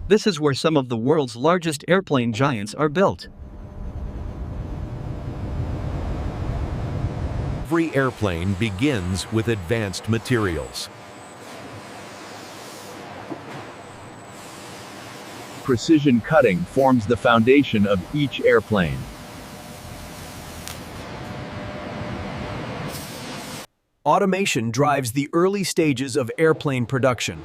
This is where some of the world's largest airplane giants are built. Every airplane begins with advanced materials. Precision cutting forms the foundation of each airplane. Automation drives the early stages of airplane production.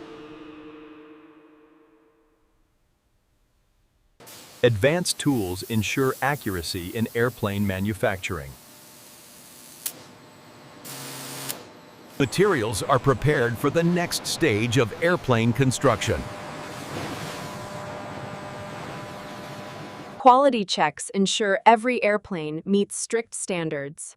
Advanced tools ensure accuracy in airplane manufacturing. Materials are prepared for the next stage of airplane construction. Quality checks ensure every airplane meets strict standards.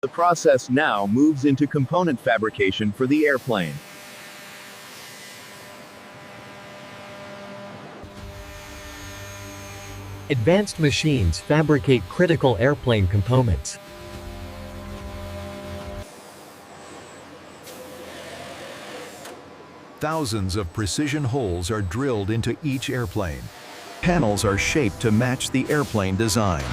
The process now moves into component fabrication for the airplane. Advanced machines fabricate critical airplane components. Thousands of precision holes are drilled into each airplane. Panels are shaped to match the airplane design.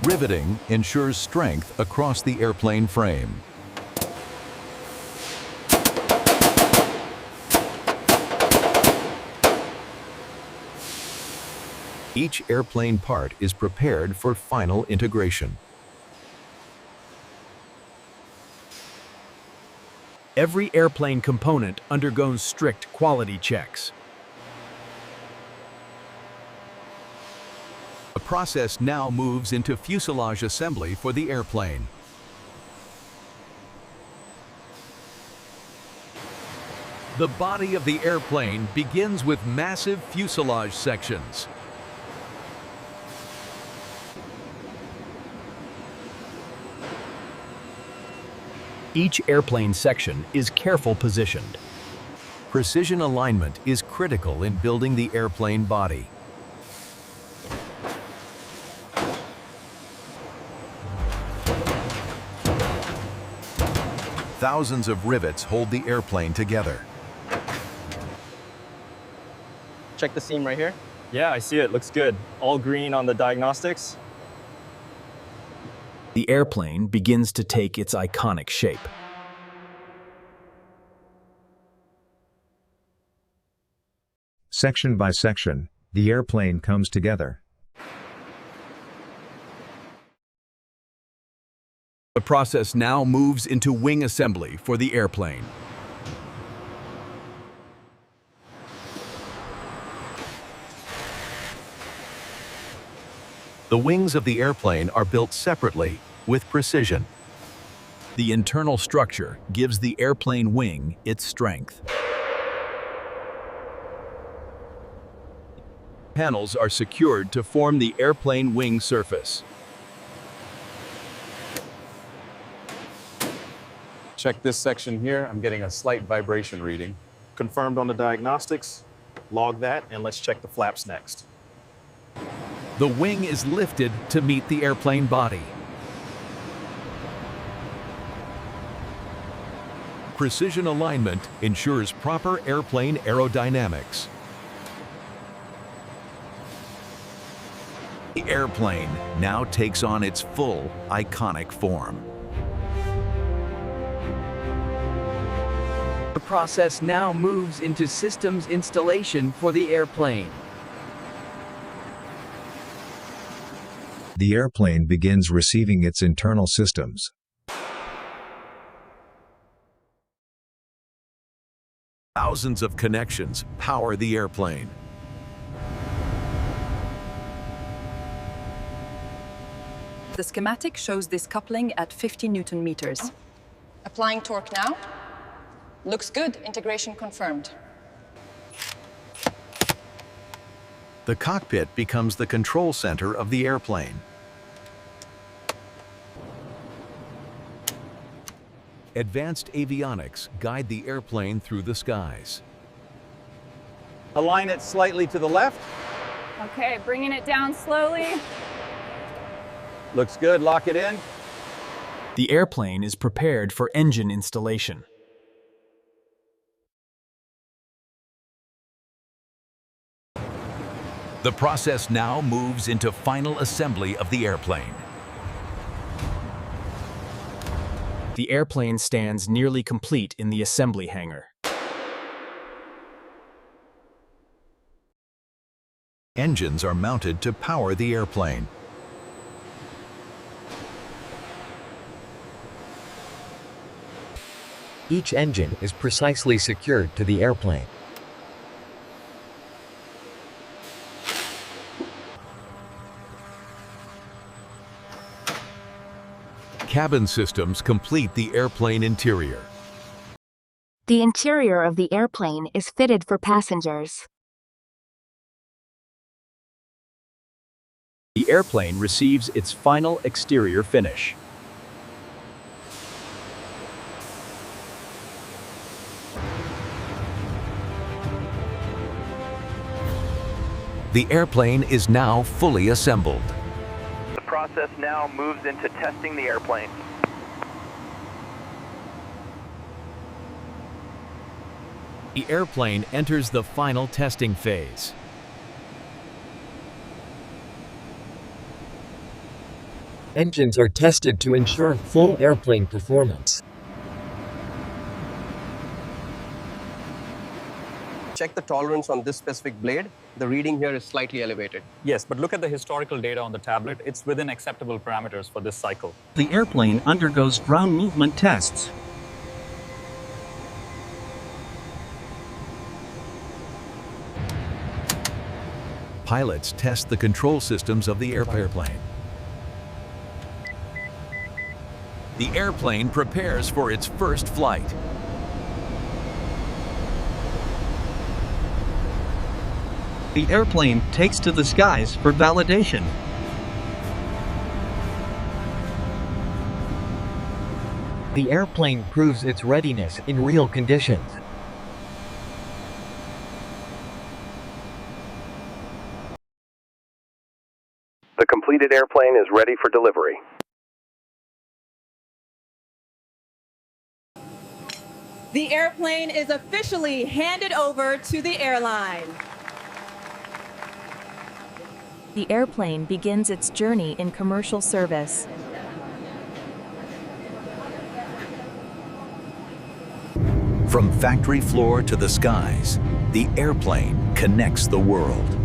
Riveting ensures strength across the airplane frame. Each airplane part is prepared for final integration. Every airplane component undergoes strict quality checks. The process now moves into fuselage assembly for the airplane. The body of the airplane begins with massive fuselage sections. Each airplane section is carefully positioned. Precision alignment is critical in building the airplane body. Thousands of rivets hold the airplane together. Check the seam right here. Yeah, I see it. Looks good. All green on the diagnostics. The airplane begins to take its iconic shape. Section by section, the airplane comes together. The process now moves into wing assembly for the airplane. The wings of the airplane are built separately, with precision. The internal structure gives the airplane wing its strength. Panels are secured to form the airplane wing surface. Check this section here. I'm getting a slight vibration reading. Confirmed on the diagnostics. Log that, and let's check the flaps next. The wing is lifted to meet the airplane body. Precision alignment ensures proper airplane aerodynamics. The airplane now takes on its full, iconic form. The process now moves into systems installation for the airplane. The airplane begins receiving its internal systems. Thousands of connections power the airplane. The schematic shows this coupling at 50 Newton meters. Applying torque now. Looks good. Integration confirmed. The cockpit becomes the control center of the airplane. Advanced avionics guide the airplane through the skies. Align it slightly to the left. Okay, bringing it down slowly. Looks good, lock it in. The airplane is prepared for engine installation. The process now moves into final assembly of the airplane. The airplane stands nearly complete in the assembly hangar. Engines are mounted to power the airplane. Each engine is precisely secured to the airplane. Cabin systems complete the airplane interior. The interior of the airplane is fitted for passengers. The airplane receives its final exterior finish. The airplane is now fully assembled. The process now moves into testing the airplane. The airplane enters the final testing phase. Engines are tested to ensure full airplane performance. Check the tolerance on this specific blade. The reading here is slightly elevated. Yes, but look at the historical data on the tablet. It's within acceptable parameters for this cycle. The airplane undergoes ground movement tests. Pilots test the control systems of the airplane. The airplane prepares for its first flight. The airplane takes to the skies for validation. The airplane proves its readiness in real conditions. The completed airplane is ready for delivery. The airplane is officially handed over to the airline. The airplane begins its journey in commercial service. From factory floor to the skies, the airplane connects the world.